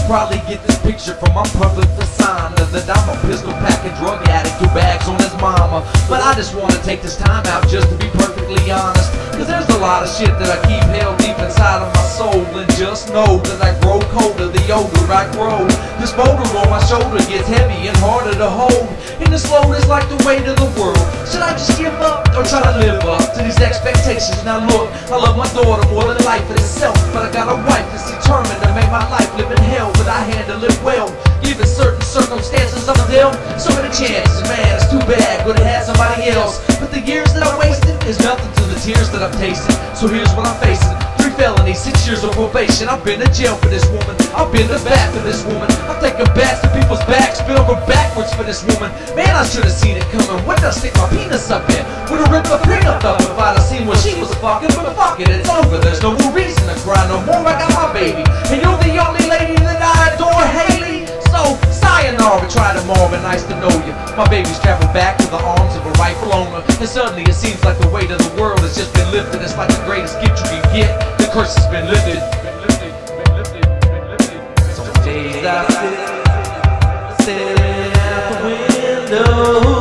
probably get this picture from my public persona, that I'm a pistol packing drug addict who bags on his mama. But I just wanna take this time out just to be perfectly honest, cause there's a lot of shit that I keep held deep inside of my soul. And just know that I grow colder the older I grow. This boulder on my shoulder gets heavy and harder to hold, and this load is like the weight of the world. Should I just give up or try to live up to these expectations? Now look, I love my daughter more than life itself, but I got a wife that's determined to make my life live in hell. But I handle it well, given certain circumstances of them. So many chances, man, it's too bad, but it had somebody else. But the years that I wasted is nothing to the tears that I've tasted. So here's what I'm facing: 3 felonies, 6 years of probation. I've been to jail for this woman, I've been to bat for this woman, I've taken bats to people's backs, been over backwards for this woman. Man, I should've seen it coming. When did I stick my penis up in? Would've ripped my prenup up if I'd have seen what she was fucking. But fuck it, it's over, there's no more reason to cry no more. I got my baby, and you're the only lady that I adore, Haley. So, sayonara, try tomorrow, but nice to know you. My baby's traveled back to the arms of a rightful owner, and suddenly it seems like the weight of the world has just been lifted. It's like the greatest gift you can get, the curse has been lifted. Some days I sit, staring out the window.